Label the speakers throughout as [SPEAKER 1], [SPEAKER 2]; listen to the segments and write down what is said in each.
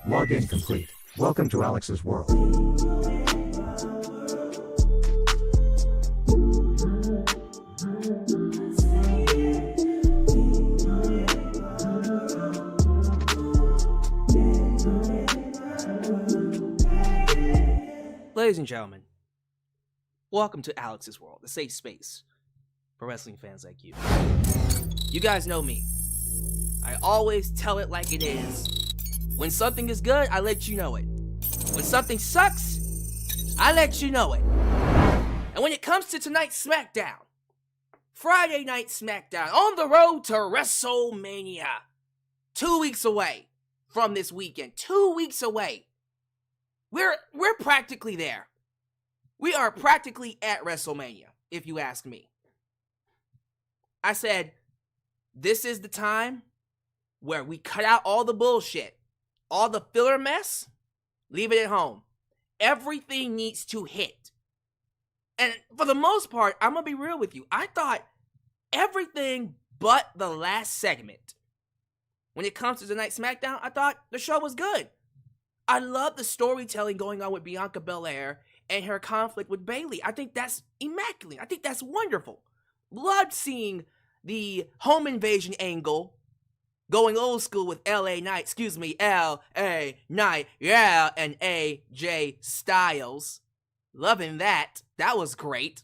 [SPEAKER 1] Login complete. Welcome to Alyx's world.
[SPEAKER 2] Ladies and gentlemen, welcome to Alyx's world, the safe space for wrestling fans like you. You guys know me. I always tell it like it is. When something is good, I let you know it. When something sucks, I let you know it. And when it comes to tonight's SmackDown, Friday Night SmackDown, on the road to WrestleMania, 2 weeks away from this weekend, 2 weeks away. We're practically there. We are practically at WrestleMania, if you ask me. I said, this is the time where we cut out all the bullshit. All the filler mess, leave it at home. Everything needs to hit. And for the most part, I'm going to be real with you. I thought everything but the last segment, when it comes to tonight's SmackDown, I thought the show was good. I love the storytelling going on with Bianca Belair and her conflict with Bayley. I think that's immaculate. I think that's wonderful. Loved seeing the home invasion angle going old school with L.A. Knight, yeah, and AJ Styles. Loving that. That was great.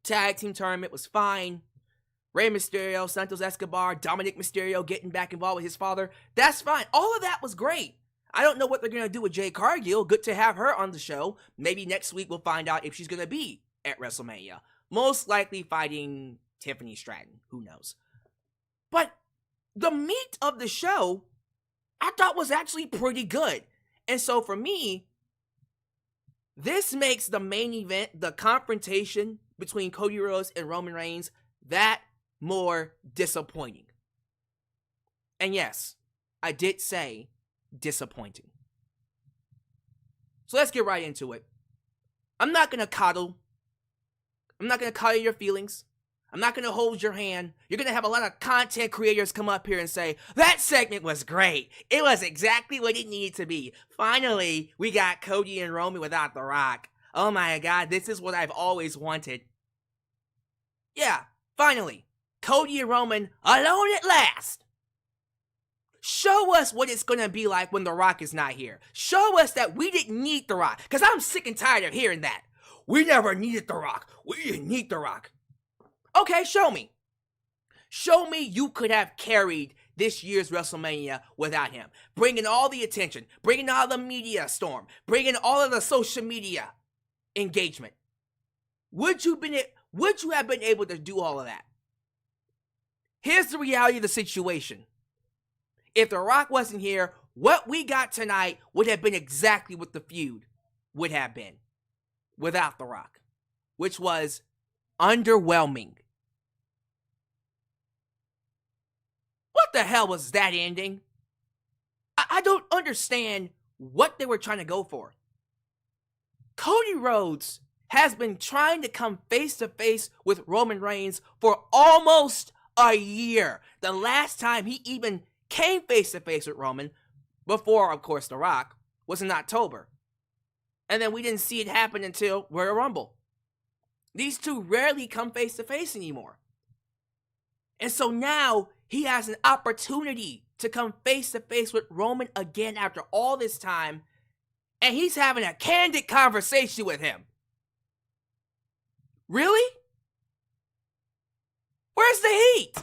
[SPEAKER 2] Tag team tournament was fine. Rey Mysterio, Santos Escobar, Dominic Mysterio getting back involved with his father. That's fine. All of that was great. I don't know what they're going to do with Jade Cargill. Good to have her on the show. Maybe next week we'll find out if she's going to be at WrestleMania. Most likely fighting Tiffany Stratton. Who knows? But the meat of the show, I thought was actually pretty good. And so for me, this makes the main event, the confrontation between Cody Rhodes and Roman Reigns, that more disappointing. And yes, I did say disappointing. So let's get right into it. I'm not going to coddle your feelings. I'm not going to hold your hand. You're going to have a lot of content creators come up here and say, that segment was great. It was exactly what it needed to be. Finally, we got Cody and Roman without The Rock. Oh my God, this is what I've always wanted. Yeah, finally, Cody and Roman alone at last. Show us what it's going to be like when The Rock is not here. Show us that we didn't need The Rock. Because I'm sick and tired of hearing that. We never needed The Rock. We didn't need The Rock. Okay, show me. Show me you could have carried this year's WrestleMania without him. Bringing all the attention. Bringing all the media storm. Bringing all of the social media engagement. Would you have been able to do all of that? Here's the reality of the situation. If The Rock wasn't here, what we got tonight would have been exactly what the feud would have been without The Rock, which was underwhelming. What the hell was that ending? I don't understand what they were trying to go for. Cody Rhodes has been trying to come face to face with Roman Reigns for almost a year. The last time he even came face to face with Roman, before, of course, The Rock, was in October. And then we didn't see it happen until Royal Rumble. These two rarely come face to face anymore. And so now he has an opportunity to come face to face with Roman again after all this time. And he's having a candid conversation with him. Really? Where's the heat?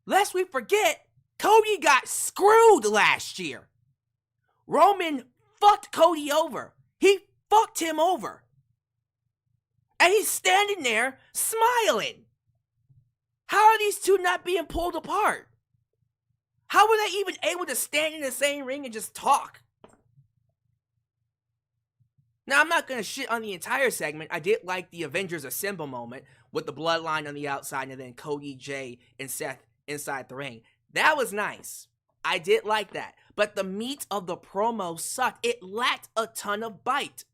[SPEAKER 2] Lest we forget, Cody got screwed last year. Roman fucked Cody over. He fucked him over. And he's standing there smiling. How are these two not being pulled apart? How were they even able to stand in the same ring and just talk? Now, I'm not going to shit on the entire segment. I did like the Avengers Assemble moment with the bloodline on the outside and then Cody, Jay, and Seth inside the ring. That was nice. I did like that. But the meat of the promo sucked. It lacked a ton of bite.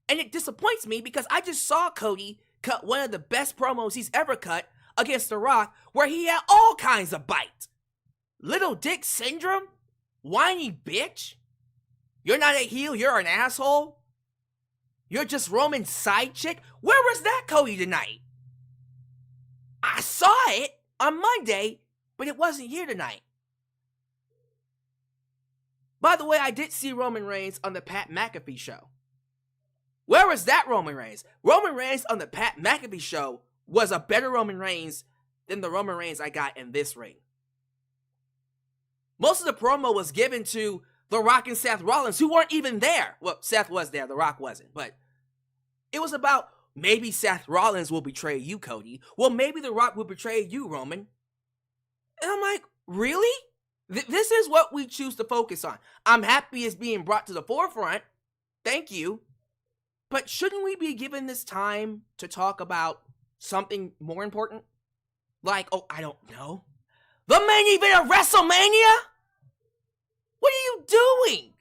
[SPEAKER 2] And it disappoints me because I just saw Cody cut one of the best promos he's ever cut against The Rock, where he had all kinds of bite. Little Dick Syndrome? whiny bitch. You're not a heel, you're an asshole. You're just Roman's side chick. Where was that Cody tonight? I saw it on Monday, but it wasn't here tonight. By the way, I did see Roman Reigns on the Pat McAfee show. Where was that Roman Reigns? Roman Reigns on the Pat McAfee show was a better Roman Reigns than the Roman Reigns I got in this ring. Most of the promo was given to The Rock and Seth Rollins, who weren't even there. Well, Seth was there, The Rock wasn't. But it was about, maybe Seth Rollins will betray you, Cody. Well, maybe The Rock will betray you, Roman. And I'm like, really? This is what we choose to focus on. I'm happy it's being brought to the forefront. Thank you. But shouldn't we be given this time to talk about something more important? Like, oh, I don't know. The main event of WrestleMania? What are you doing?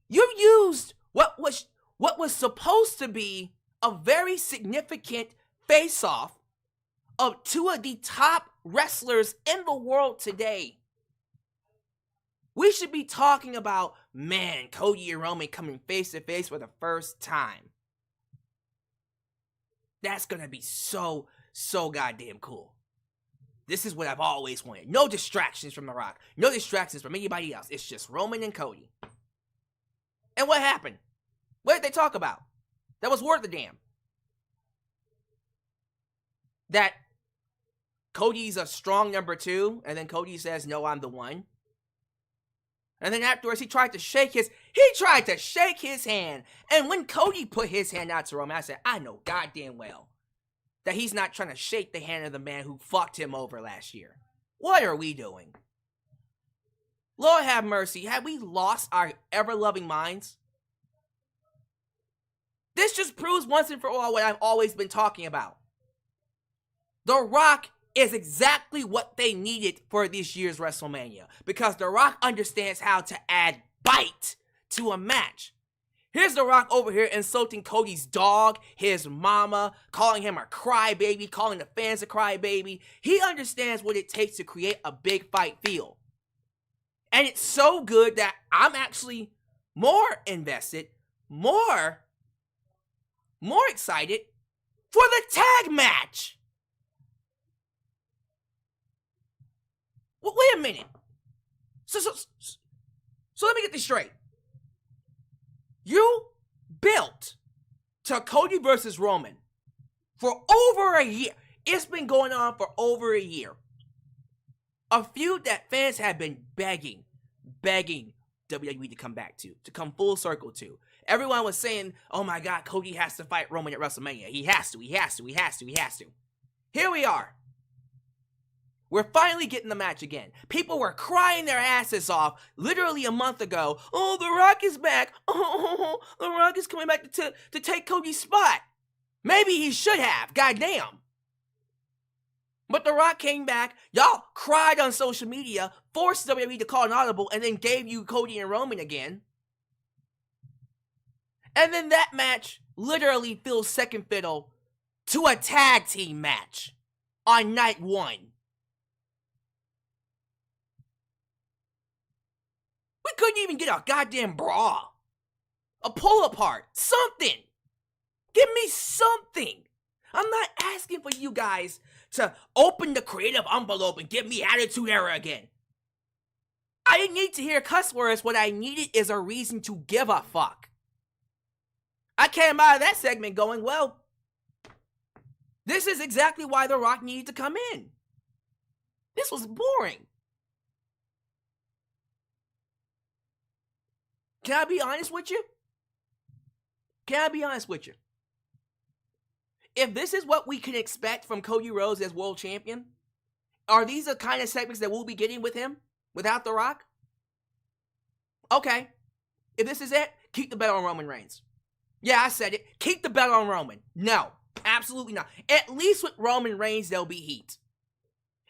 [SPEAKER 2] You used what was supposed to be a very significant face-off of two of the top wrestlers in the world today. We should be talking about, man, Cody and Roman coming face-to-face for the first time. That's gonna be so goddamn cool. This is what I've always wanted. No distractions from The Rock. No distractions from anybody else. It's just Roman and Cody. And what happened? What did they talk about? That was worth the damn. That Cody's a strong number 2, and then Cody says, no, I'm the one. And then afterwards, he tried to shake his hand. And when Cody put his hand out to Roman, I said, I know goddamn well that he's not trying to shake the hand of the man who fucked him over last year. What are we doing? Lord have mercy. Have we lost our ever-loving minds? This just proves once and for all what I've always been talking about. The Rock is exactly what they needed for this year's WrestleMania, because The Rock understands how to add bite to a match. Here's The Rock over here insulting Cody's dog, his mama, calling him a crybaby, calling the fans a crybaby. He understands what it takes to create a big fight feel. And it's so good that I'm actually more invested, more excited for the tag match. Wait a minute. So let me get this straight. You built to Cody versus Roman for over a year. It's been going on for over a year. A feud that fans have been begging WWE to come back to come full circle to. Everyone was saying, oh my God, Cody has to fight Roman at WrestleMania. He has to. Here we are. We're finally getting the match again. People were crying their asses off literally a month ago. Oh, The Rock is back. Oh, The Rock is coming back to take Cody's spot. Maybe he should have. Goddamn. But The Rock came back. Y'all cried on social media, forced WWE to call an audible, and then gave you Cody and Roman again. And then that match literally feels second fiddle to a tag team match on night 1. We couldn't even get a goddamn bra. A pull apart. Something. Give me something. I'm not asking for you guys to open the creative envelope and give me Attitude Era again. I didn't need to hear cuss words. What I needed is a reason to give a fuck. I came out of that segment going, well, this is exactly why The Rock needed to come in. This was boring. Can I be honest with you? If this is what we can expect from Cody Rhodes as world champion, are these the kind of segments that we'll be getting with him without The Rock? Okay. If this is it, keep the belt on Roman Reigns. Yeah, I said it. Keep the belt on Roman. No, absolutely not. At least with Roman Reigns, there'll be heat.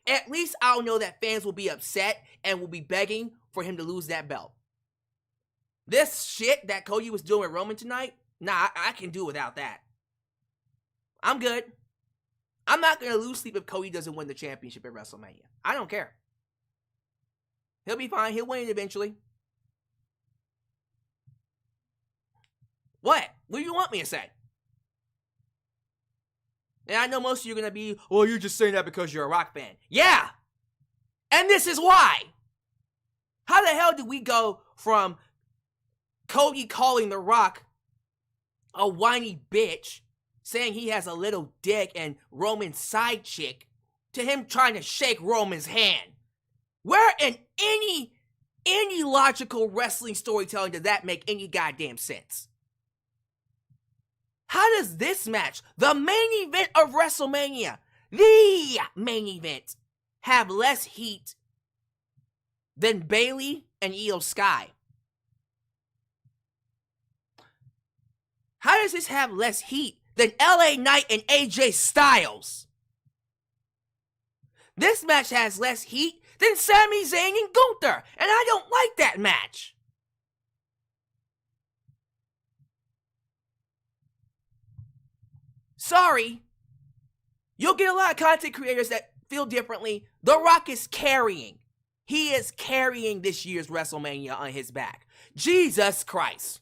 [SPEAKER 2] At least I'll know that fans will be upset and will be begging for him to lose that belt. This shit that Cody was doing with Roman tonight, nah, I can do without that. I'm good. I'm not going to lose sleep if Cody doesn't win the championship at WrestleMania. I don't care. He'll be fine. He'll win it eventually. What? What do you want me to say? And I know most of you are going to be, oh, you're just saying that because you're a Rock fan. Yeah! And this is why! How the hell did we go from Cody calling The Rock a whiny bitch, saying he has a little dick and Roman's side chick, to him trying to shake Roman's hand? Where in any logical wrestling storytelling does that make any goddamn sense? How does this match, the main event of WrestleMania, the main event, have less heat than Bayley and IYO SKY? How does this have less heat than LA Knight and AJ Styles? This match has less heat than Sami Zayn and Gunther, and I don't like that match. Sorry. You'll get a lot of content creators that feel differently. The Rock is carrying. He is carrying this year's WrestleMania on his back. Jesus Christ.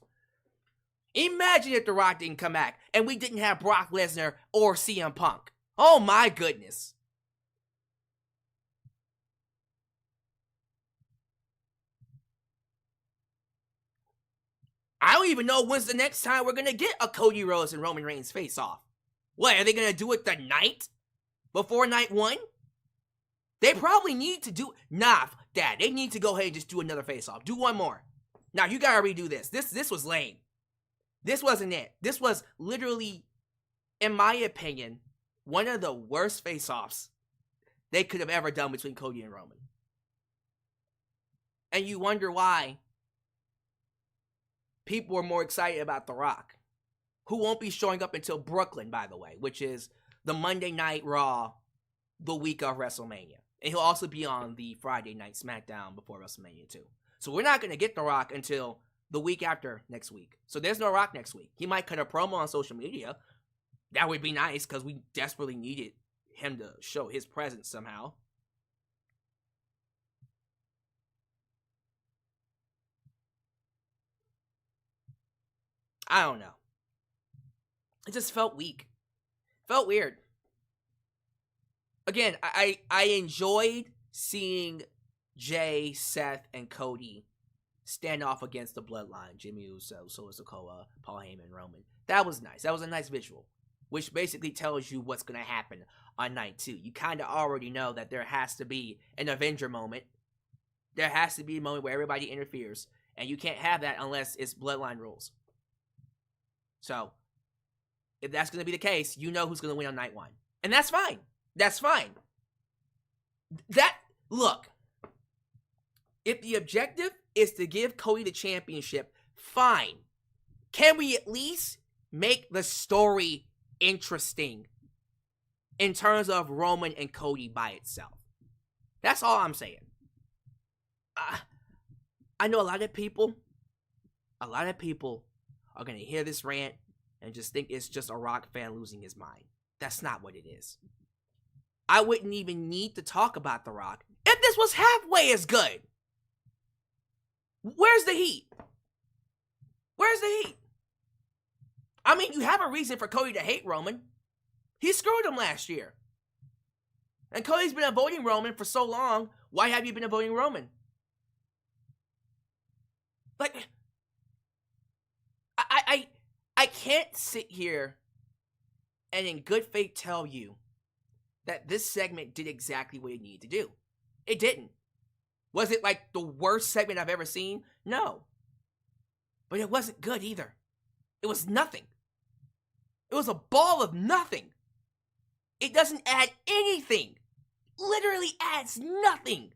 [SPEAKER 2] Imagine if The Rock didn't come back and we didn't have Brock Lesnar or CM Punk. Oh my goodness. I don't even know when's the next time we're going to get a Cody Rhodes and Roman Reigns face-off. What, are they going to do it the night before night one? They probably need to do... Nah, Dad, they need to go ahead and just do another face-off. Do one more. Now, you got to redo this. This was lame. This wasn't it. This was literally, in my opinion, one of the worst face-offs they could have ever done between Cody and Roman. And you wonder why people are more excited about The Rock, who won't be showing up until Brooklyn, by the way, which is the Monday Night Raw the week of WrestleMania. And he'll also be on the Friday Night SmackDown before WrestleMania 2. So we're not going to get The Rock until the week after next week. So there's no Rock next week. He might cut a promo on social media. That would be nice because we desperately needed him to show his presence somehow. I don't know. It just felt weak. Felt weird. Again, I enjoyed seeing Jay, Seth, and Cody stand off against the Bloodline. Jimmy Uso, Solo Sikoa, Paul Heyman, Roman. That was nice. That was a nice visual, which basically tells you what's going to happen on night 2. You kind of already know that there has to be an Avenger moment. There has to be a moment where everybody interferes, and you can't have that unless it's Bloodline rules. So, if that's going to be the case, you know who's going to win on night 1. And that's fine. That's fine. Look, if the objective is to give Cody the championship, fine. Can we at least make the story interesting in terms of Roman and Cody by itself? That's all I'm saying. I know a lot of people are going to hear this rant and just think it's just a Rock fan losing his mind. That's not what it is. I wouldn't even need to talk about The Rock if this was halfway as good. Where's the heat? Where's the heat? I mean, you have a reason for Cody to hate Roman. He screwed him last year. And Cody's been avoiding Roman for so long. Why have you been avoiding Roman? Like, I can't sit here and in good faith tell you that this segment did exactly what it needed to do. It didn't. Was it like the worst segment I've ever seen? No. But it wasn't good either. It was nothing. It was a ball of nothing. It doesn't add anything. Literally adds nothing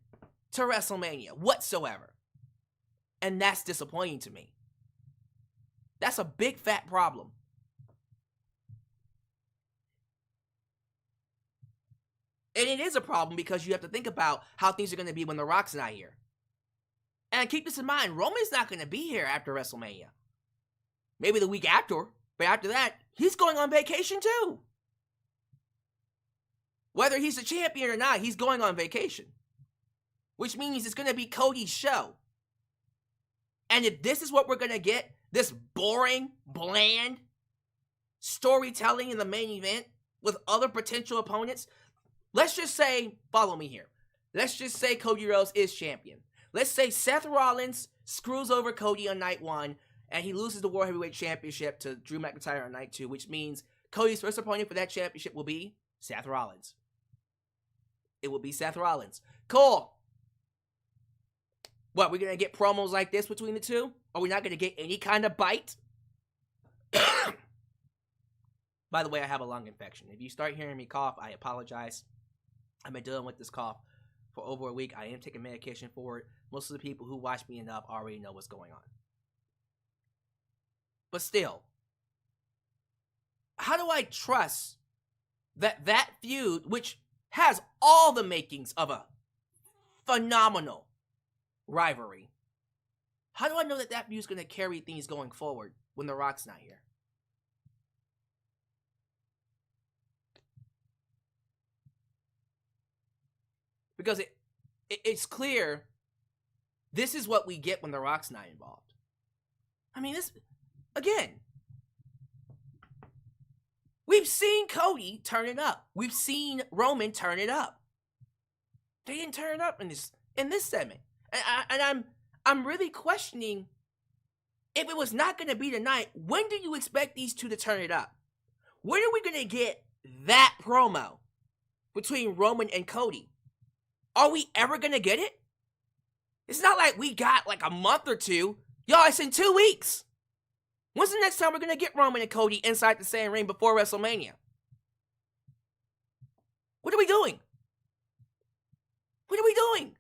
[SPEAKER 2] to WrestleMania whatsoever. And that's disappointing to me. That's a big fat problem. And it is a problem because you have to think about how things are going to be when The Rock's not here. And keep this in mind, Roman's not going to be here after WrestleMania. Maybe the week after, but after that, he's going on vacation too. Whether he's the champion or not, he's going on vacation. which means it's going to be Cody's show. And if this is what we're going to get, this boring, bland storytelling in the main event with other potential opponents, let's just say, follow me here. Let's just say Cody Rhodes is champion. Let's say Seth Rollins screws over Cody on night 1, and he loses the World Heavyweight Championship to Drew McIntyre on night 2, which means Cody's first opponent for that championship will be Seth Rollins. It will be Seth Rollins. Cool. What, we're going to get promos like this between the two? Are we not going to get any kind of bite? By the way, I have a lung infection. If you start hearing me cough, I apologize. I've been dealing with this cough for over a week. I am taking medication for it. Most of the people who watch me enough already know what's going on. But still, how do I trust that feud, which has all the makings of a phenomenal rivalry, how do I know that feud is going to carry things going forward when The Rock's not here? Because it's clear this is what we get when The Rock's not involved. I mean, this, again, we've seen Cody turn it up. We've seen Roman turn it up. They didn't turn it up in this segment. And I'm really questioning, if it was not going to be tonight, when do you expect these two to turn it up? When are we going to get that promo between Roman and Cody? Are we ever going to get it? It's not like we got like a month or two. Y'all, it's in 2 weeks. When's the next time we're going to get Roman and Cody inside the same ring before WrestleMania? What are we doing? What are we doing?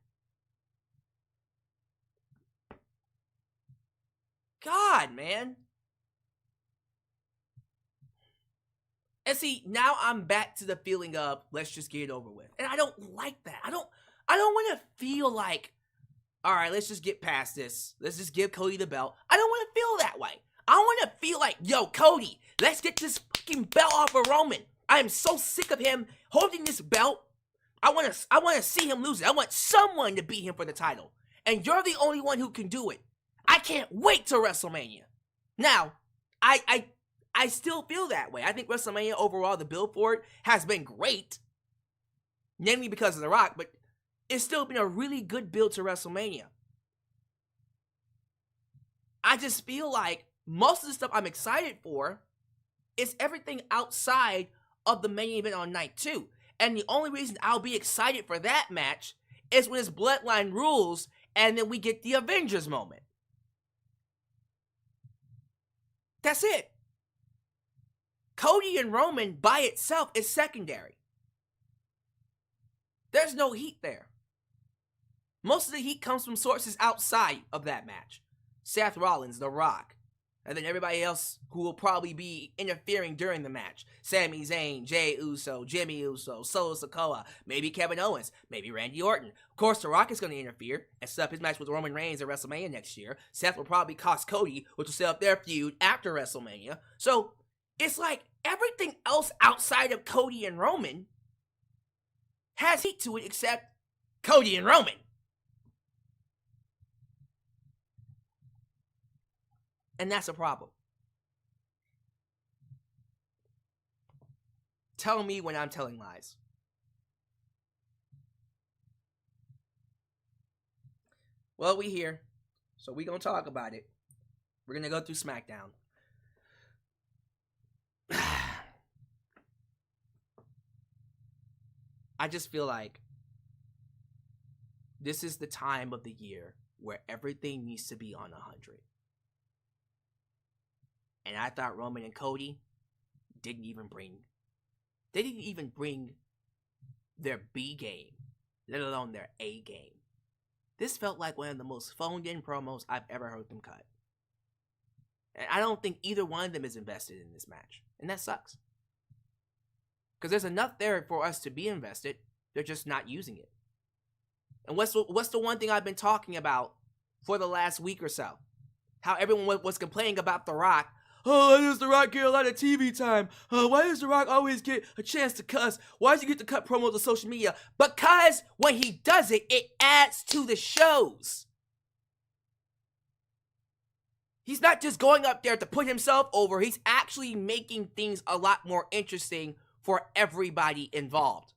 [SPEAKER 2] God, man. And see, now I'm back to the feeling of, let's just get it over with. And I don't like that. I don't want to feel like, all right, let's just get past this. Let's just give Cody the belt. I don't want to feel that way. I want to feel like, yo, Cody, let's get this fucking belt off of Roman. I am so sick of him holding this belt. I want to see him lose it. I want someone to beat him for the title. And you're the only one who can do it. I can't wait till WrestleMania. Now, I still feel that way. I think WrestleMania overall, the build for it has been great. Namely because of The Rock, but it's still been a really good build to WrestleMania. I just feel like most of the stuff I'm excited for is everything outside of the main event on night 2. And the only reason I'll be excited for that match is when it's Bloodline Rules and then we get the Avengers moment. That's it. Cody and Roman by itself is secondary. There's no heat there. Most of the heat comes from sources outside of that match. Seth Rollins, The Rock, and then everybody else who will probably be interfering during the match. Sami Zayn, Jey Uso, Jimmy Uso, Solo Sikoa, maybe Kevin Owens, maybe Randy Orton. Of course, The Rock is going to interfere and set up his match with Roman Reigns at WrestleMania next year. Seth will probably cost Cody, which will set up their feud after WrestleMania. So, it's like everything else outside of Cody and Roman has heat to it except Cody and Roman. And that's a problem. Tell me when I'm telling lies. Well, we here, so we gonna talk about it. We're gonna go through SmackDown. I just feel like this is the time of the year where everything needs to be on 100. And I thought Roman and Cody didn't even bring their B game, let alone their A game. This felt like one of the most phoned in promos I've ever heard them cut. And I don't think either one of them is invested in this match. And that sucks. Because there's enough there for us to be invested. They're just not using it. And what's the one thing I've been talking about for the last week or so? How everyone was complaining about The Rock. Oh, why does The Rock get a lot of TV time? Why does The Rock always get a chance to cuss? Why does he get to cut promos on social media? Because when he does it, it adds to the shows. He's not just going up there to put himself over. He's actually making things a lot more interesting for everybody involved.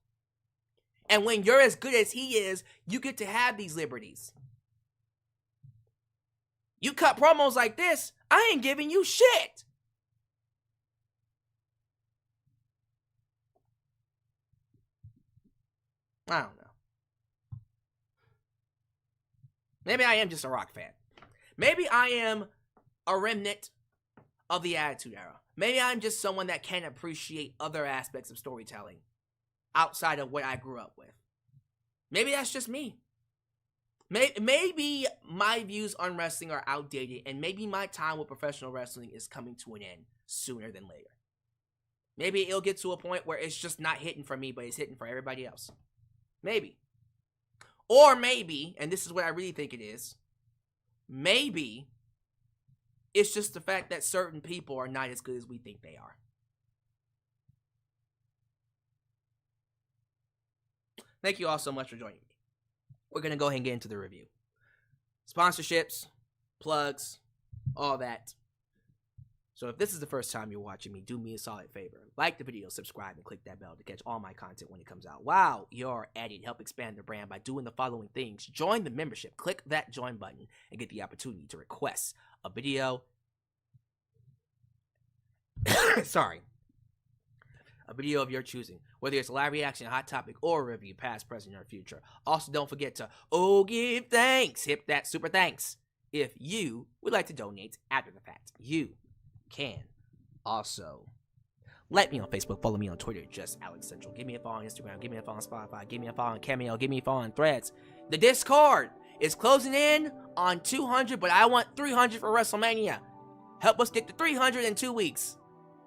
[SPEAKER 2] And when you're as good as he is, you get to have these liberties. You cut promos like this, I ain't giving you shit. I don't know. Maybe I am just a Rock fan. Maybe I am a remnant of the Attitude Era. Maybe I'm just someone that can appreciate other aspects of storytelling outside of what I grew up with. Maybe that's just me. Maybe my views on wrestling are outdated, and maybe my time with professional wrestling is coming to an end sooner than later. Maybe it'll get to a point where it's just not hitting for me, but it's hitting for everybody else. Maybe. Or maybe, and this is what I really think it is, maybe it's just the fact that certain people are not as good as we think they are. Thank you all so much for joining me. We're going to go ahead and get into the review. Sponsorships, plugs, all that. So if this is the first time you're watching me, do me a solid favor. Like the video, subscribe, and click that bell to catch all my content when it comes out. While you're at it, help expand the brand by doing the following things. Join the membership. Click that join button and get the opportunity to request a video. A video of your choosing, whether it's a live reaction, hot topic, or a review, past, present, or future. Also, don't forget to give thanks. Hit that super thanks. If you would like to donate after the fact, you can also like me on Facebook, follow me on Twitter, just Alyx Central. Give me a follow on Instagram, give me a follow on Spotify, give me a follow on Cameo, give me a follow on Threads. The Discord is closing in on 200, but I want 300 for WrestleMania. Help us get to 300 in 2 weeks.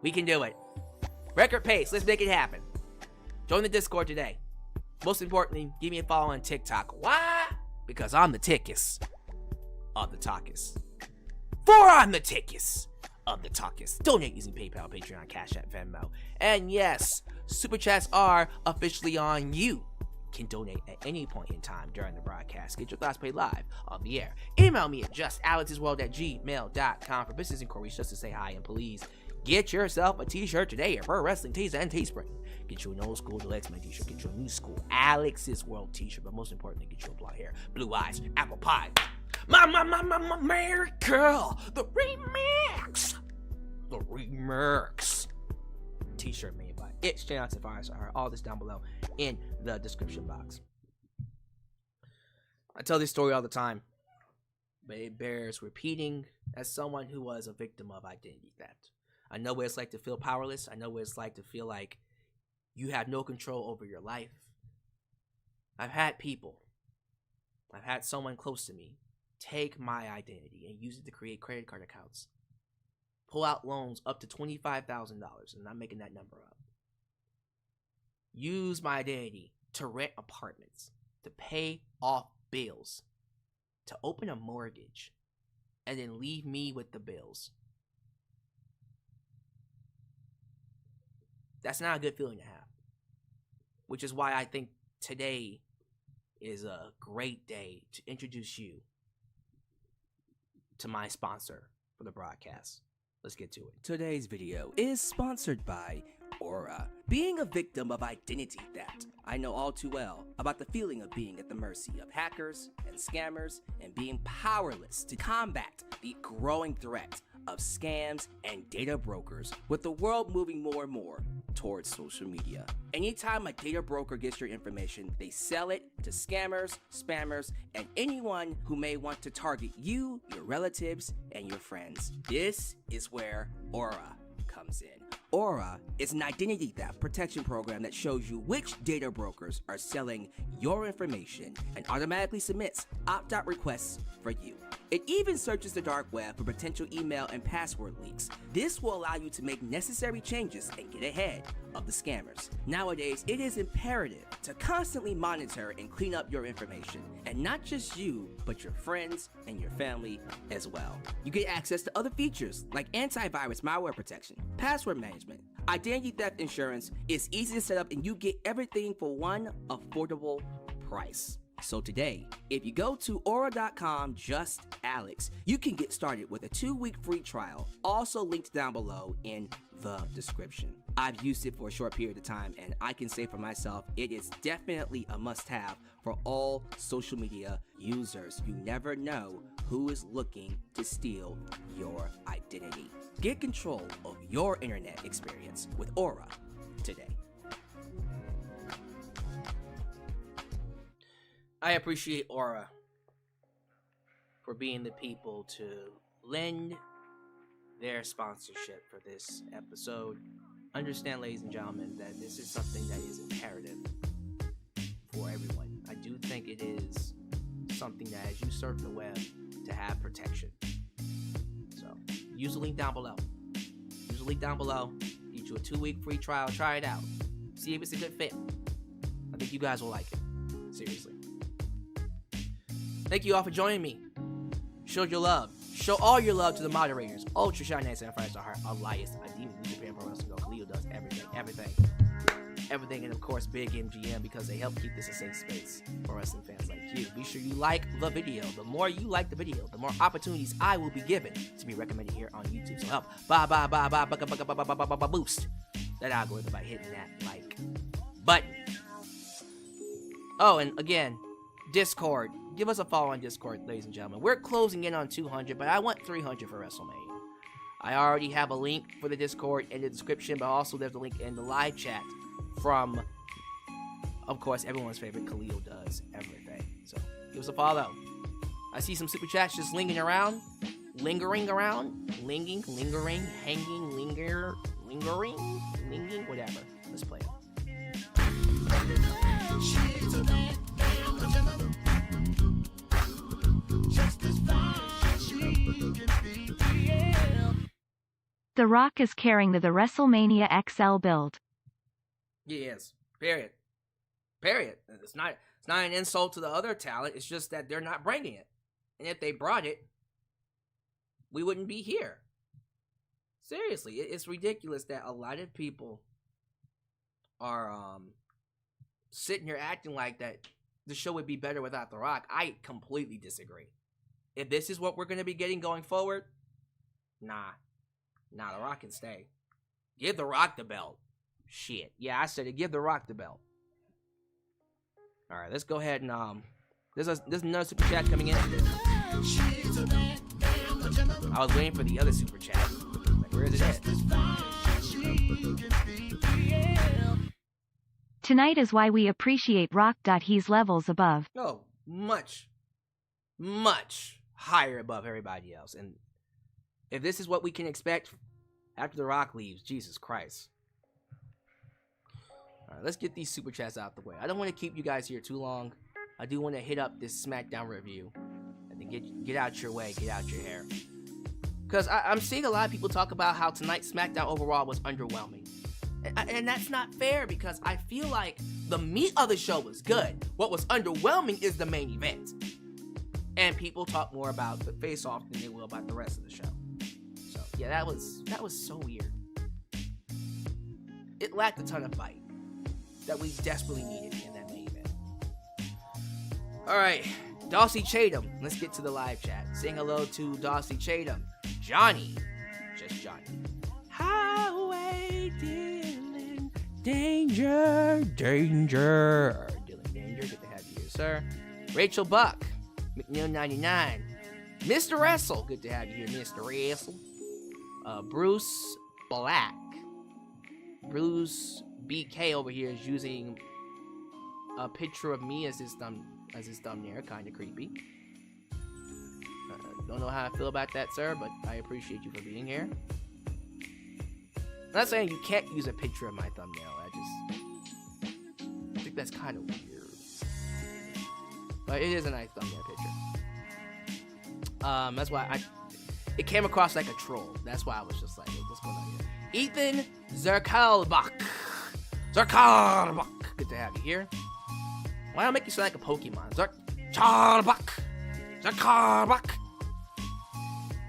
[SPEAKER 2] We can do it. Record pace, let's make it happen. Join the Discord today. Most importantly, give me a follow on TikTok. Why? Because I'm the tickest of the talkest. For I'm the tickest of the talkest. Donate using PayPal, Patreon, Cash App, Venmo. And yes, Super Chats are officially on. You can donate at any point in time during the broadcast. Get your thoughts played live on the air. Email me at justalexsworld@gmail.com for business inquiries, just to say hi, and please get yourself a t-shirt today at Pro Wrestling Tees and Teespring. Get you an old school Deluxe Man t-shirt. Get you a new school Alex's World t-shirt. But most importantly, get you a blonde hair, blue eyes, apple pie. Mary Karl, the remix. The remix. T-shirt made by It's Channel to Fiserv. All this down below in the description box. I tell this story all the time, but it bears repeating as someone who was a victim of identity theft. I know what it's like to feel powerless. I know what it's like to feel like you have no control over your life. I've had someone close to me take my identity and use it to create credit card accounts, pull out loans up to $25,000, and I'm making that number up. Use my identity to rent apartments, to pay off bills, to open a mortgage, and then leave me with the bills. That's not a good feeling to have. Which is why I think today is a great day to introduce you to my sponsor for the broadcast. Let's get to it. Today's video is sponsored by Aura. Being a victim of identity theft, I know all too well about the feeling of being at the mercy of hackers and scammers and being powerless to combat the growing threat of scams and data brokers, with the world moving more and more towards social media. Anytime a data broker gets your information, they sell it to scammers, spammers, and anyone who may want to target you, your relatives, and your friends. This is where Aura comes in. Aura is an identity theft protection program that shows you which data brokers are selling your information and automatically submits opt-out requests for you. It even searches the dark web for potential email and password leaks. This will allow you to make necessary changes and get ahead of the scammers. Nowadays, it is imperative to constantly monitor and clean up your information, and not just you, but your friends and your family as well. You get access to other features like antivirus malware protection, password management, identity theft insurance. It's easy to set up and you get everything for one affordable price. So today, if you go to aura.com just Alyx, you can get started with a 2-week free trial, also linked down below in the description. I've used it for a short period of time, and I can say for myself, it is definitely a must-have for all social media users. You never know who is looking to steal your identity. Get control of your internet experience with Aura today. I appreciate Aura for being the people to lend their sponsorship for this episode. Understand, ladies and gentlemen, that this is something that is imperative for everyone. I do think it is something that, as you surf the web, to have protection. So, use the link down below. Use the link down below. Get you a 2-week free trial. Try it out. See if it's a good fit. I think you guys will like it. Seriously. Thank you all for joining me. Show your love. Show all your love to the moderators. Ultra Shy Nights and Friday Heart, Alyx, Ademi, New Japan Pro Wrestling, Gallows does everything, and of course Big MGM, because they help keep this a safe space for wrestling fans like you. Be sure you like the video. The more you like the video, the more opportunities I will be given to be recommended here on YouTube. So help boost that algorithm by hitting that like button. Oh, and again, Discord. Give us a follow on Discord, ladies and gentlemen. We're closing in on 200, but I want 300 for WrestleMania. I already have a link for the Discord in the description, but also there's a link in the live chat from, of course, everyone's favorite Khalil does everything. So give us a follow. I see some super chats just lingering around, lingering, whatever. Let's play it.
[SPEAKER 3] The Rock is carrying the WrestleMania XL build.
[SPEAKER 2] Yes. Period. It's not an insult to the other talent. It's just that they're not bringing it. And if they brought it, we wouldn't be here. Seriously, it's ridiculous that a lot of people are sitting here acting like that the show would be better without The Rock. I completely disagree. If this is what we're going to be getting going forward, nah, The Rock can stay. Give The Rock the belt. Shit. Yeah, I said it. Give The Rock the belt. All right, let's go ahead and there's another super chat coming in. I was waiting for the other super chat. Like, where is it at?
[SPEAKER 3] Tonight is why we appreciate Rock. He's levels above.
[SPEAKER 2] No, much higher above everybody else. And if this is what we can expect after The Rock leaves, Jesus Christ. All right, let's get these super chats out the way. I don't want to keep you guys here too long. I do want to hit up this SmackDown review and then get out your way, get out your hair. Because I'm seeing a lot of people talk about how tonight's SmackDown overall was underwhelming. And that's not fair, because I feel like the meat of the show was good. What was underwhelming is the main event. And people talk more about the face-off than they will about the rest of the show. So, yeah, that was so weird. It lacked a ton of fight that we desperately needed in that main event. Alright, Darcy Chatham. Let's get to the live chat. Saying hello to Darcy Chatham. Johnny. Just Johnny. Highway Dylan Danger. Dylan Danger. Good to have you here, sir. Rachel Buck. McNeil99. Mr. Wrestle. Good to have you here, Mr. Wrestle. Bruce Black. Bruce BK over here is using a picture of me as his thumbnail. Kind of creepy. Don't know how I feel about that, sir, but I appreciate you for being here. I'm not saying you can't use a picture of my thumbnail. I think that's kind of weird. But it is a nice thumbnail picture. That's why it came across like a troll. That's why I was just like, hey, what's going on here? Ethan Zerkalbach. Zarkarbok. Good to have you here. Why don't I make you sound like a Pokemon? Zarkarbok. Zarkarbok.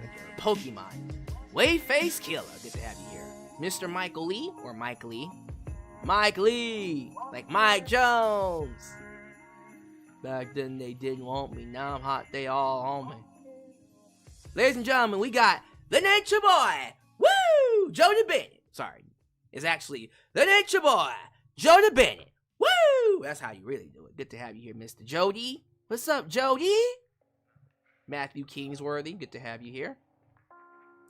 [SPEAKER 2] Like you're a Pokemon. Wave Face Killer. Good to have you here. Mr. Michael Lee or Mike Lee? Mike Lee. Like Mike Jones. Back then they didn't want me. Now I'm hot. They all on me. Ladies and gentlemen, we got the Nature Boy. Woo! Jody Bennett. Sorry. It's actually the Nature Boy. Jody Bennett. Woo! That's how you really do it. Good to have you here, Mr. Jody. What's up, Jody? Matthew Kingsworthy. Good to have you here.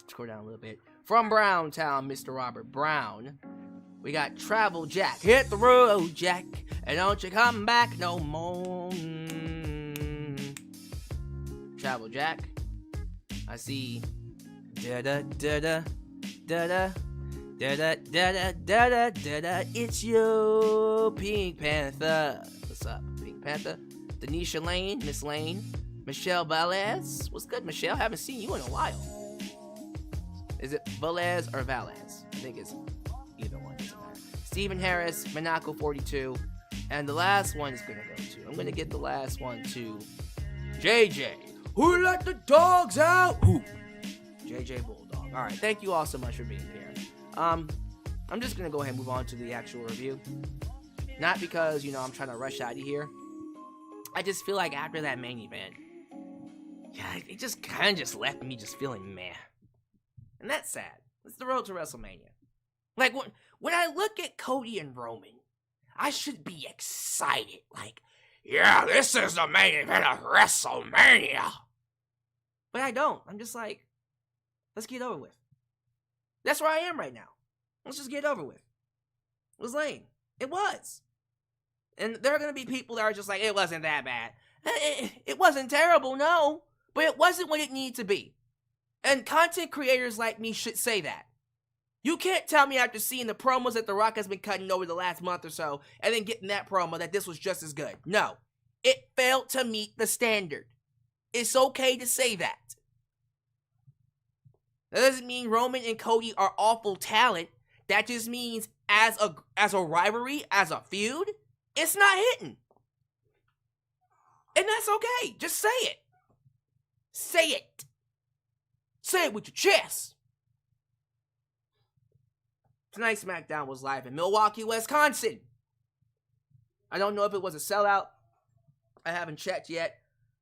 [SPEAKER 2] Scroll down a little bit. From Browntown, Mr. Robert Brown. We got Travel Jack. Hit the road, Jack, and don't you come back no more. Travel Jack. I see. Da da da da da da da da da da da da. It's you, Pink Panther. What's up, Pink Panther? Denisha Lane, Miss Lane, Michelle Velez. What's good, Michelle? Haven't seen you in a while. Is it Velez or Valez? I think it's either one. Stephen Harris, Monaco 42, and the last one is gonna go to. I'm gonna get the last one to JJ. Who let the dogs out? Who? JJ Bulldog. All right, thank you all so much for being here. I'm just gonna go ahead and move on to the actual review. Not because I'm trying to rush out of here. I just feel like after that main event, yeah, it just kind of just left me just feeling meh. And that's sad. It's the road to WrestleMania. Like, when I look at Cody and Roman, I should be excited. Like, yeah, this is the main event of WrestleMania. But I don't. I'm just like, let's get over with. That's where I am right now. Let's just get over with. It was lame. It was. And there are going to be people that are just like, it wasn't that bad. It wasn't terrible, no. But it wasn't what it needed to be. And content creators like me should say that. You can't tell me after seeing the promos that The Rock has been cutting over the last month or so, and then getting that promo that this was just as good. No. It failed to meet the standard. It's okay to say that. That doesn't mean Roman and Cody are awful talent. That just means as a rivalry, as a feud, it's not hitting. And that's okay. Just say it. Say it. Say it with your chest. Tonight's SmackDown was live in Milwaukee, Wisconsin. I don't know if it was a sellout. I haven't checked yet.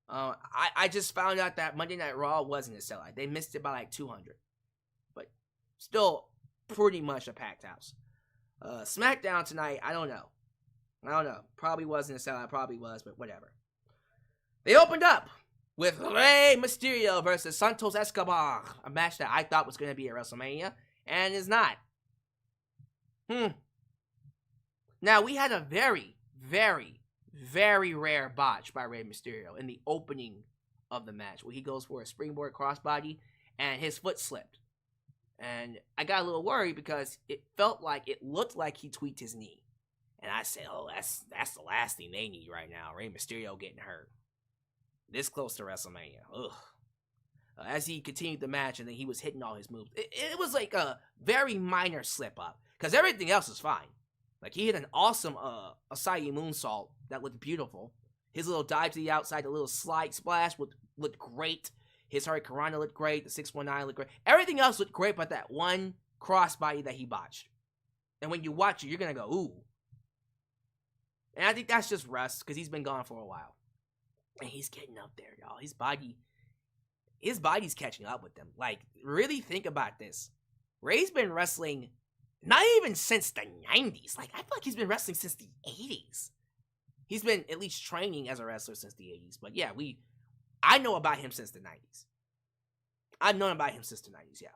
[SPEAKER 2] I just found out that Monday Night Raw wasn't a sellout. They missed it by like 200. But still pretty much a packed house. SmackDown tonight, I don't know. Probably wasn't a sellout. Probably was, but whatever. They opened up with Rey Mysterio versus Santos Escobar. A match that I thought was going to be at WrestleMania. And is not. Now, we had a very, very, very rare botch by Rey Mysterio in the opening of the match, where he goes for a springboard crossbody, and his foot slipped. And I got a little worried because it looked like he tweaked his knee. And I said, oh, that's the last thing they need right now, Rey Mysterio getting hurt. This close to WrestleMania. Ugh. As he continued the match, and then he was hitting all his moves. It was like a very minor slip-up. Because everything else is fine. Like, he hit an awesome Asai moonsault that looked beautiful. His little dive to the outside, the little slide splash looked great. His Hurricanrana looked great. The 619 looked great. Everything else looked great but that one crossbody that he botched. And when you watch it, you're going to go, ooh. And I think that's just rust, because he's been gone for a while. And he's getting up there, y'all. His body's catching up with him. Like, really think about this. Rey's been wrestling not even since the 90s. Like, I feel like he's been wrestling since the 80s. He's been at least training as a wrestler since the 80s. But yeah, I know about him since the 90s. I've known about him since the 90s, yeah.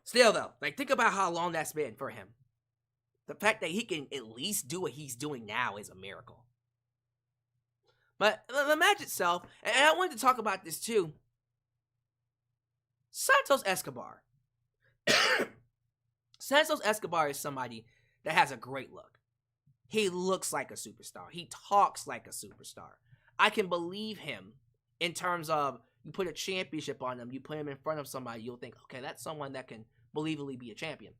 [SPEAKER 2] Still, though, like, think about how long that's been for him. The fact that he can at least do what he's doing now is a miracle. But the match itself, and I wanted to talk about this too. Santos Escobar. Santos Escobar is somebody that has a great look. He looks like a superstar. He talks like a superstar. I can believe him in terms of you put a championship on him, you put him in front of somebody, you'll think, okay, that's someone that can believably be a champion.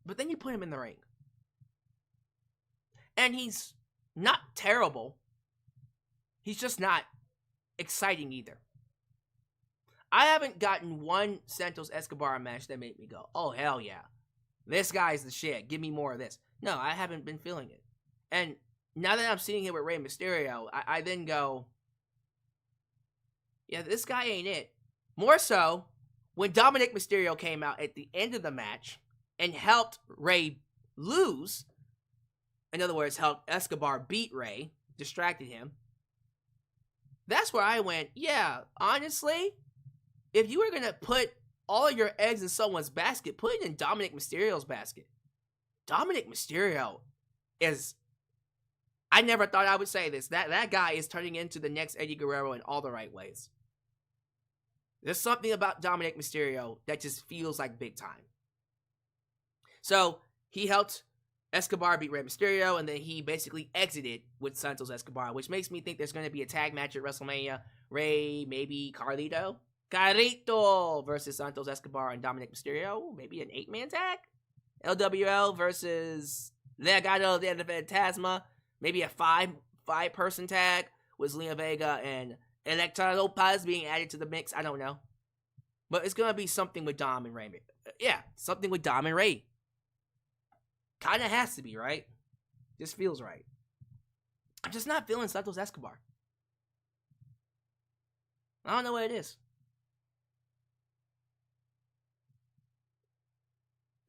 [SPEAKER 2] But then you put him in the ring. And he's not terrible. He's just not exciting either. I haven't gotten one Santos Escobar match that made me go, oh, hell yeah. This guy's the shit. Give me more of this. No, I haven't been feeling it. And now that I'm sitting here with Rey Mysterio, I then go, yeah, this guy ain't it. More so, when Dominic Mysterio came out at the end of the match and helped Rey lose, in other words, helped Escobar beat Rey, distracted him, that's where I went, yeah, honestly, if you were going to put all your eggs in someone's basket, put it in Dominic Mysterio's basket. Dominic Mysterio is, I never thought I would say this, that guy is turning into the next Eddie Guerrero in all the right ways. There's something about Dominic Mysterio that just feels like big time. So, he helped Escobar beat Rey Mysterio, and then he basically exited with Santos Escobar, which makes me think there's going to be a tag match at WrestleMania. Rey, maybe Carlito versus Santos Escobar and Dominic Mysterio. Maybe an 8-man tag? LWL versus Legado del Fantasma. Maybe a five-person tag with Zelina Vega and Elektra Lopez being added to the mix. I don't know. But it's going to be something with Dom and Rey. Yeah, something with Dom and Rey. Kind of has to be, right? Just feels right. I'm just not feeling Santos Escobar. I don't know what it is.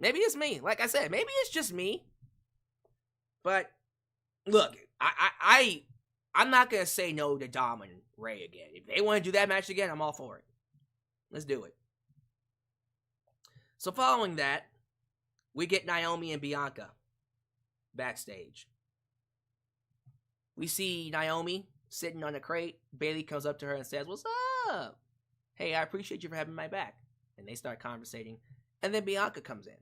[SPEAKER 2] Maybe it's me. Like I said, maybe it's just me. But, look, I'm not going to say no to Dom and Rey again. If they want to do that match again, I'm all for it. Let's do it. So following that, we get Naomi and Bianca backstage. We see Naomi sitting on a crate. Bayley comes up to her and says, "What's up? Hey, I appreciate you for having my back." And they start conversating. And then Bianca comes in.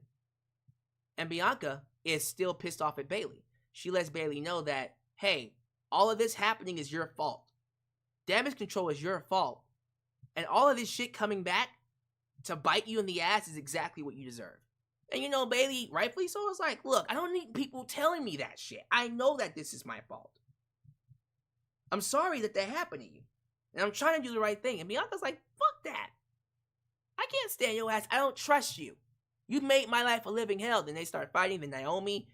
[SPEAKER 2] And Bianca is still pissed off at Bayley. She lets Bayley know that, hey, all of this happening is your fault. Damage control is your fault. And all of this shit coming back to bite you in the ass is exactly what you deserve. And you know, Bayley, rightfully so, is like, look, I don't need people telling me that shit. I know that this is my fault. I'm sorry that happened to you. And I'm trying to do the right thing. And Bianca's like, fuck that. I can't stand your ass. I don't trust you. You made my life a living hell. Then they start fighting. Then Naomi,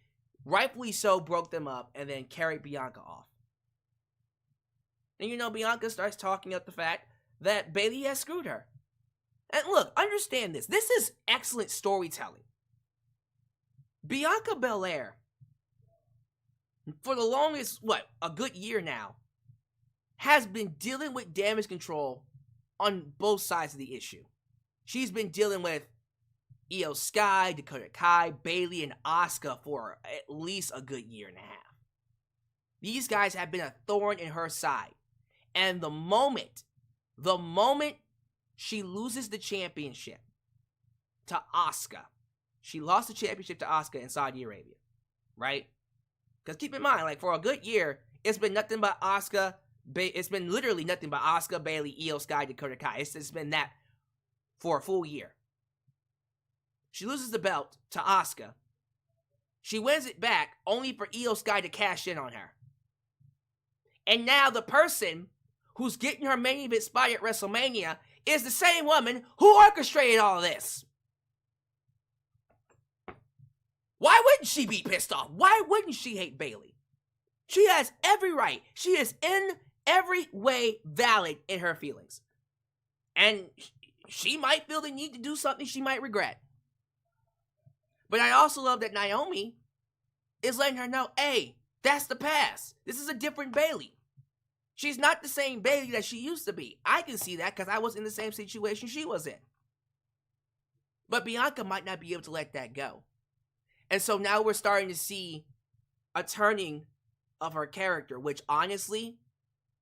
[SPEAKER 2] rightfully so, broke them up and then carried Bianca off. And you know, Bianca starts talking up the fact that Bayley has screwed her. And look, understand this. This is excellent storytelling. Bianca Belair, for the longest, a good year now, has been dealing with damage control on both sides of the issue. She's been dealing with IYO SKY, Dakota Kai, Bayley, and Asuka for at least a good year and a half. These guys have been a thorn in her side. And the moment she loses the championship to Asuka, she lost the championship to Asuka in Saudi Arabia, right? Because keep in mind, like, for a good year, it's been nothing but Asuka. It's been literally nothing but Asuka, Bayley, IYO SKY, Dakota Kai. It's been that for a full year. She loses the belt to Asuka. She wins it back only for IYO SKY to cash in on her. And now the person who's getting her main event spot at WrestleMania is the same woman who orchestrated all of this. Why wouldn't she be pissed off? Why wouldn't she hate Bayley? She has every right. She is in every way valid in her feelings. And she might feel the need to do something she might regret. But I also love that Naomi is letting her know, hey, that's the past. This is a different Bayley. She's not the same Bayley that she used to be. I can see that because I was in the same situation she was in. But Bianca might not be able to let that go. And so now we're starting to see a turning of her character, which honestly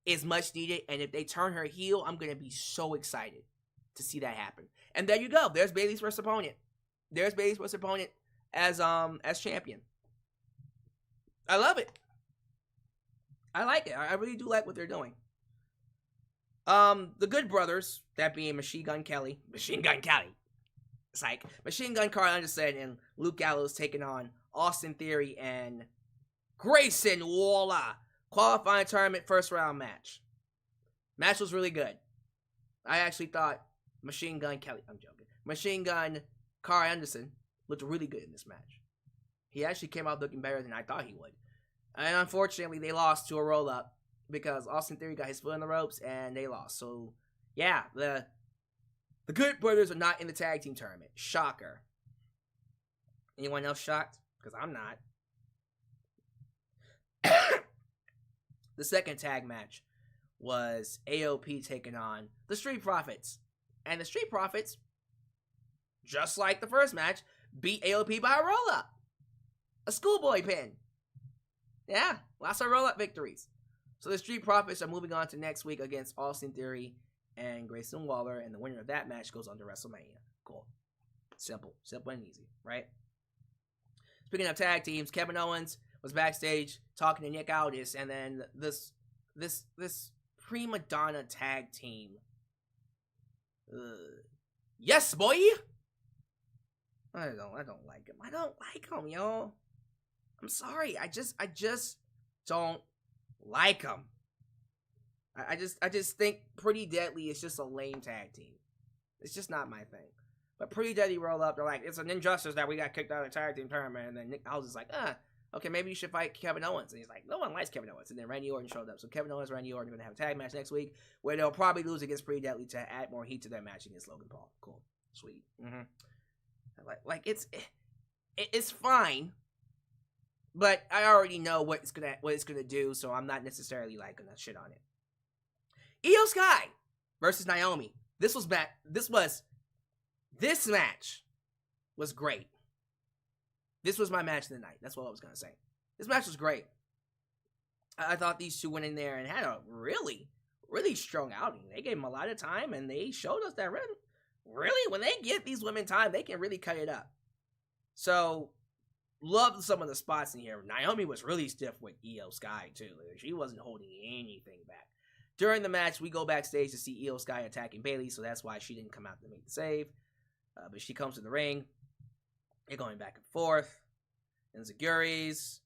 [SPEAKER 2] is much needed. And if they turn her heel, I'm going to be so excited to see that happen. And there you go. There's Bayley's first opponent. There's Bayley's first opponent as champion. I love it. I like it. I really do like what they're doing. The Good Brothers, that being Machine Gun Kelly, It's like Machine Gun Karl Anderson and Luke Gallows taking on Austin Theory and Grayson Waller. Qualifying tournament first round match. Match was really good. I actually thought Machine Gun Karl Anderson looked really good in this match. He actually came out looking better than I thought he would. And unfortunately, they lost to a roll-up because Austin Theory got his foot in the ropes and they lost. So, yeah, the Good Brothers are not in the tag team tournament. Shocker. Anyone else shocked? Because I'm not. The second tag match was AOP taking on the Street Profits. And the Street Profits, just like the first match, beat AOP by a roll-up. A schoolboy pin. Yeah, lots of roll-up victories. So the Street Profits are moving on to next week against Austin Theory and Grayson Waller, and the winner of that match goes on to WrestleMania. Cool. Simple and easy, right? Speaking of tag teams, Kevin Owens was backstage talking to Nick Aldis, and then this prima donna tag team. Yes, boy. I don't like him. I don't like him, y'all. I'm sorry. I just don't like him. I just think Pretty Deadly is just a lame tag team. It's just not my thing. But Pretty Deadly roll up. They're like, it's an injustice that we got kicked out of the tag team tournament. And then Nick Aldis is like, okay, maybe you should fight Kevin Owens. And he's like, no one likes Kevin Owens. And then Randy Orton showed up. So Kevin Owens and Randy Orton are going to have a tag match next week where they'll probably lose against Pretty Deadly to add more heat to their match against Logan Paul. Cool. Sweet. Like it's fine. But I already know what it's gonna do, so I'm not necessarily like gonna shit on it. IYO SKY versus Naomi. This match was great. This was my match of the night. That's what I was gonna say. This match was great. I thought these two went in there and had a really, really strong outing. They gave them a lot of time, and they showed us that really, when they give these women time, they can really cut it up. So, loved some of the spots in here. Naomi was really stiff with IYO SKY, too. She wasn't holding anything back. During the match, we go backstage to see IYO SKY attacking Bayley, so that's why she didn't come out to make the save. But she comes to the ring. They're going back and forth. And Ziguris.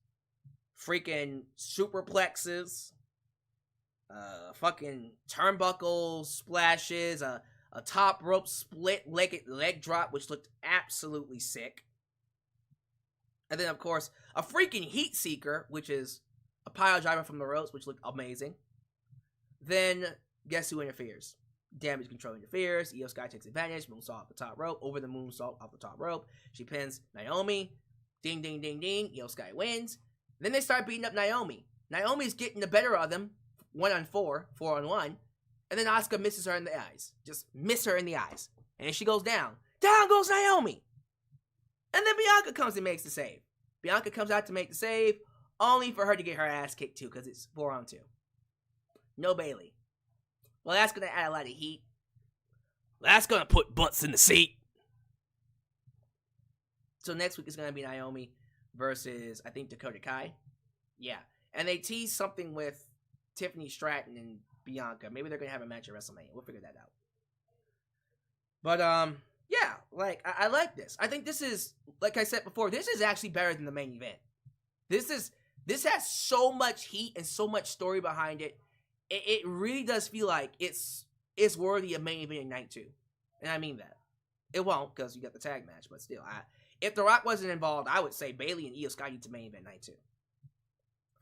[SPEAKER 2] Freaking superplexes. Fucking turnbuckle splashes. A top rope split leg drop, which looked absolutely sick. And then, of course, a freaking heat seeker, which is a pile driver from the ropes, which looked amazing. Then, guess who interferes? Damage control interferes. IYO SKY takes advantage. Moonsault off the top rope. Over the moonsault off the top rope. She pins Naomi. Ding, ding, ding, ding. IYO SKY wins. Then they start beating up Naomi. Naomi's getting the better of them. 1-on-4. 4-on-1. And then Asuka misses her in the eyes. Just miss her in the eyes. And she goes down. Down goes Naomi. And then Bianca comes and makes the save. Bianca comes out to make the save, only for her to get her ass kicked too, because it's 4-on-2. No Bayley. Well, that's going to add a lot of heat. That's going to put butts in the seat. So next week is going to be Naomi versus, I think, Dakota Kai. Yeah. And they tease something with Tiffany Stratton and Bianca. Maybe they're going to have a match at WrestleMania. We'll figure that out. But, yeah, like, I like this. I think this is, like I said before, this is actually better than the main event. This has so much heat and so much story behind it. It really does feel like it's worthy of main event night 2. And I mean that. It won't, because you got the tag match, but still, if The Rock wasn't involved, I would say Bayley and IYO SKY need to main event night 2.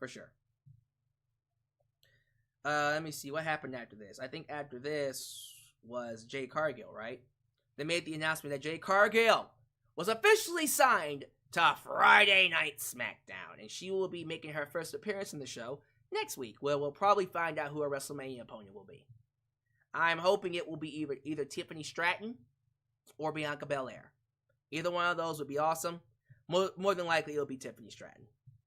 [SPEAKER 2] For sure. Let me see, what happened after this? I think after this was Jade Cargill, right? They made the announcement that Jade Cargill was officially signed to Friday Night SmackDown, and she will be making her first appearance in the show next week, where we'll probably find out who her WrestleMania opponent will be. I'm hoping it will be either Tiffany Stratton or Bianca Belair. Either one of those would be awesome. More than likely, it'll be Tiffany Stratton,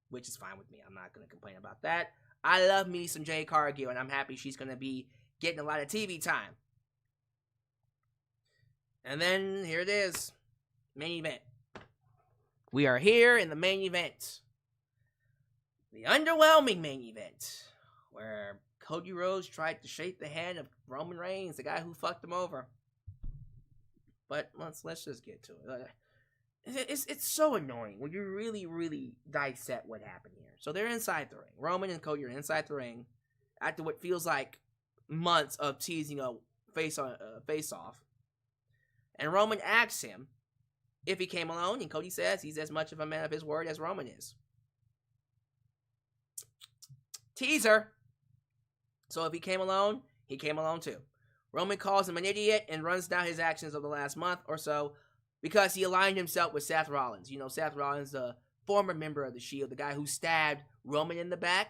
[SPEAKER 2] which is fine with me. I'm not going to complain about that. I love me some Jade Cargill, and I'm happy she's going to be getting a lot of TV time. And then, here it is. Main event. We are here in the main event. The underwhelming main event. Where Cody Rhodes tried to shake the hand of Roman Reigns, the guy who fucked him over. But let's just get to it. It's so annoying when you really dissect what happened here. So they're inside the ring. Roman and Cody are inside the ring after what feels like months of teasing a face off. And Roman asks him if he came alone, and Cody says he's as much of a man of his word as Roman is. Teaser. So if he came alone, he came alone too. Roman calls him an idiot and runs down his actions of the last month or so because he aligned himself with Seth Rollins. You know, Seth Rollins, the former member of the Shield, the guy who stabbed Roman in the back.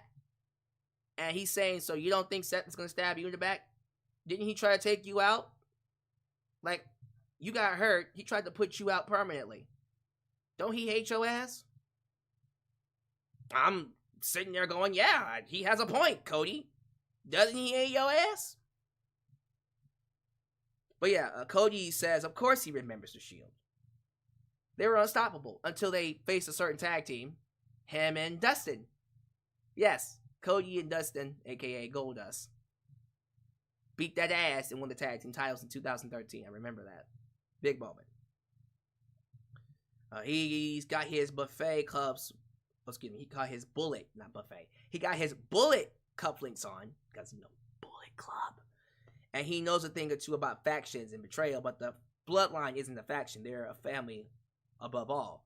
[SPEAKER 2] And he's saying, so you don't think Seth is going to stab you in the back? Didn't he try to take you out? Like, you got hurt. He tried to put you out permanently. Don't he hate your ass? I'm sitting there going, yeah, he has a point, Cody. Doesn't he hate your ass? But yeah, Cody says, of course he remembers the Shield. They were unstoppable until they faced a certain tag team, him and Dustin. Yes, Cody and Dustin, a.k.a. Goldust, beat that ass and won the tag team titles in 2013. I remember that. Big moment. He's got his buffet cuffs. Excuse me, he got his bullet, not buffet. He got his bullet cufflinks on, because, you know, Bullet Club. And he knows a thing or two about factions and betrayal, but the bloodline isn't a faction. They're a family above all.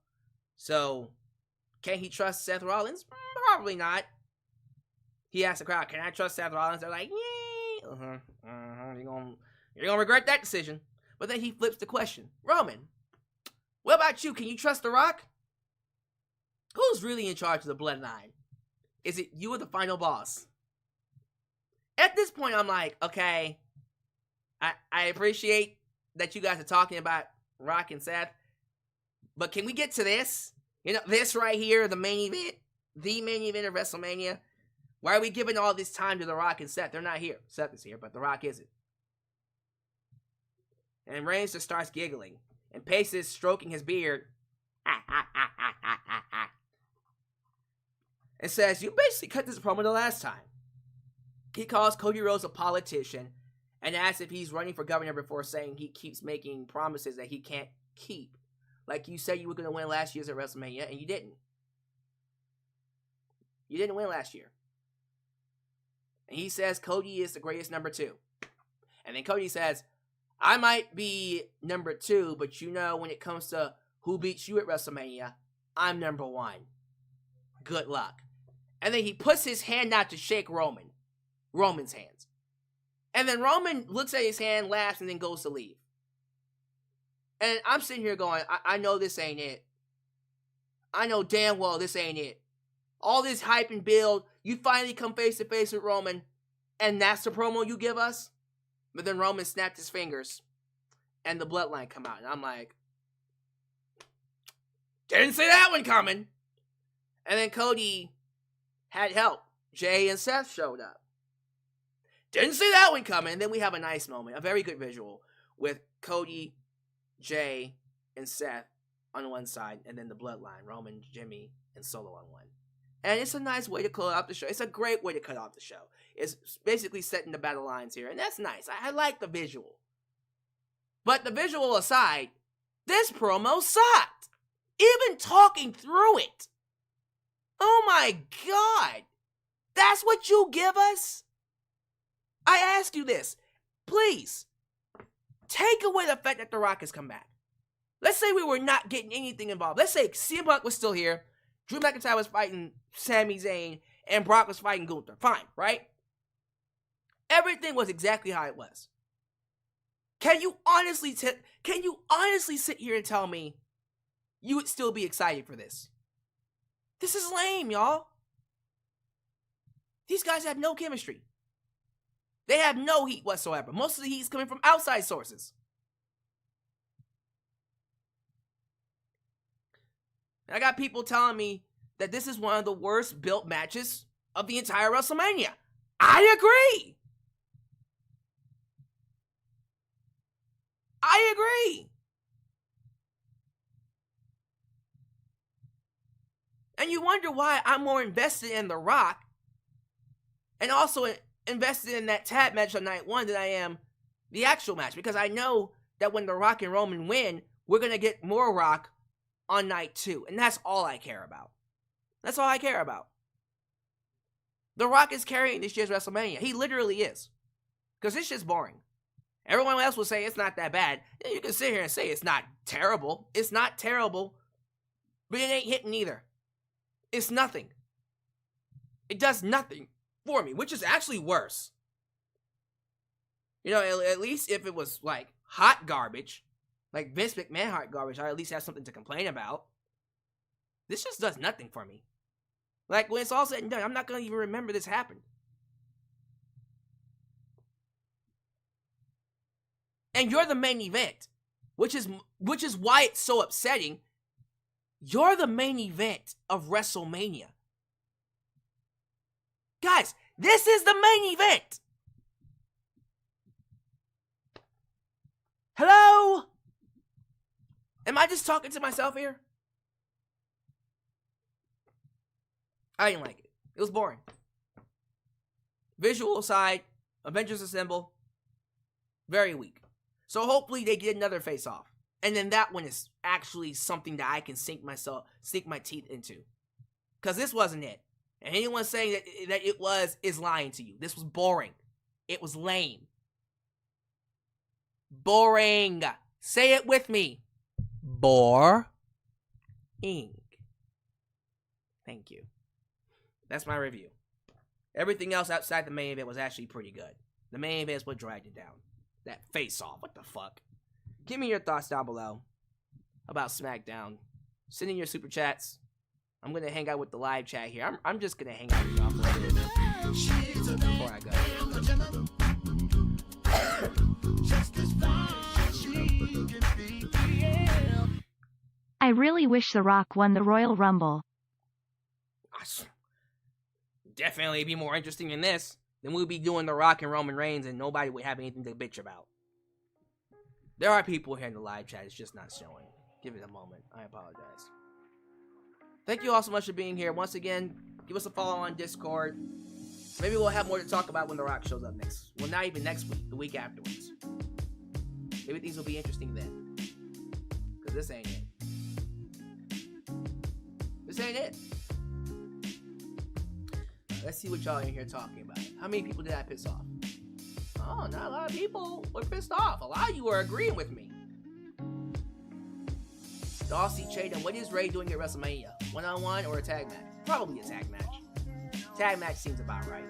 [SPEAKER 2] So, can he trust Seth Rollins? Probably not. He asked the crowd, can I trust Seth Rollins? They're like, yeah. You're gonna regret that decision. But then he flips the question. Roman, what about you? Can you trust The Rock? Who's really in charge of the bloodline? Is it you or the final boss? At this point, I'm like, okay, I appreciate that you guys are talking about Rock and Seth, but can we get to this? You know, this right here, the main event of WrestleMania. Why are we giving all this time to The Rock and Seth? They're not here. Seth is here, but The Rock isn't. And Reigns just starts giggling, and Pace is stroking his beard. And says, you basically cut this promo the last time. He calls Cody Rhodes a politician and asks if he's running for governor before saying he keeps making promises that he can't keep. Like you said you were going to win last year's at WrestleMania, and you didn't. You didn't win last year. And he says Cody is the greatest number 2. And then Cody says, I might be number 2, but you know when it comes to who beats you at WrestleMania, I'm number 1. Good luck. And then he puts his hand out to shake Roman's hands. And then Roman looks at his hand, laughs, and then goes to leave. And I'm sitting here going, I know this ain't it. I know damn well this ain't it. All this hype and build, you finally come face to face with Roman, and that's the promo you give us? But then Roman snapped his fingers, and the bloodline come out. And I'm like, didn't see that one coming. And then Cody had help. Jay and Seth showed up. Didn't see that one coming. And then we have a nice moment, a very good visual, with Cody, Jay, and Seth on one side, and then the bloodline, Roman, Jimmy, and Solo on one. And it's a nice way to close out the show. It's a great way to cut off the show. It's basically setting the battle lines here, and that's nice. I like the visual. But the visual aside, this promo sucked. Even talking through it. Oh my God. That's what you give us? I ask you this. Please, take away the fact that The Rock has come back. Let's say we were not getting anything involved. Let's say CM Punk was still here. Drew McIntyre was fighting Sami Zayn, and Brock was fighting Gunther. Fine, right? Everything was exactly how it was. Can you honestly sit here and tell me you would still be excited for this? This is lame, y'all. These guys have no chemistry. They have no heat whatsoever. Most of the heat is coming from outside sources. And I got people telling me that this is one of the worst built matches of the entire WrestleMania. I agree. I agree. And you wonder why I'm more invested in The Rock and also invested in that tag match on night 1 than I am the actual match. Because I know that when The Rock and Roman win, we're going to get more Rock on night 2. And that's all I care about. That's all I care about. The Rock is carrying this year's WrestleMania. He literally is. Because this shit's boring. Everyone else will say it's not that bad. You can sit here and say it's not terrible. It's not terrible. But it ain't hitting either. It's nothing. It does nothing for me, which is actually worse. You know, at least if it was like hot garbage, like Vince McMahon hot garbage, I at least have something to complain about. This just does nothing for me. Like, when it's all said and done, I'm not going to even remember this happened. And you're the main event, which is why it's so upsetting. You're the main event of WrestleMania. Guys, this is the main event. Hello? Am I just talking to myself here? I didn't like it. It was boring. Visual side, Avengers Assemble, very weak. So hopefully they get another face-off. And then that one is actually something that I can sink my teeth into. Because this wasn't it. And anyone saying that it was is lying to you. This was boring. It was lame. Boring. Say it with me. Boring. Thank you. That's my review. Everything else outside the main event was actually pretty good. The main event is what dragged it down. That face-off. What the fuck? Give me your thoughts down below about SmackDown. Send in your super chats. I'm going to hang out with the live chat here. I'm just going to hang out with y'all for a little bit before I go.
[SPEAKER 3] I really wish The Rock won the Royal Rumble.
[SPEAKER 2] Definitely be more interesting than this. Then we'll be doing The Rock and Roman Reigns and nobody would have anything to bitch about. There are people here in the live chat. It's just not showing. Give it a moment. I apologize. Thank you all so much for being here. Once again, give us a follow on Discord. Maybe we'll have more to talk about when The Rock shows up next. Well, not even next week. The week afterwards. Maybe things will be interesting then. Because this ain't it. This ain't it. Let's see what y'all in here talking about. How many people did I piss off? Oh, not a lot of people were pissed off. A lot of you are agreeing with me. Dawsey Chatham, what is Rey doing at WrestleMania? One-on-one or a tag match? Probably a tag match. Tag match seems about right.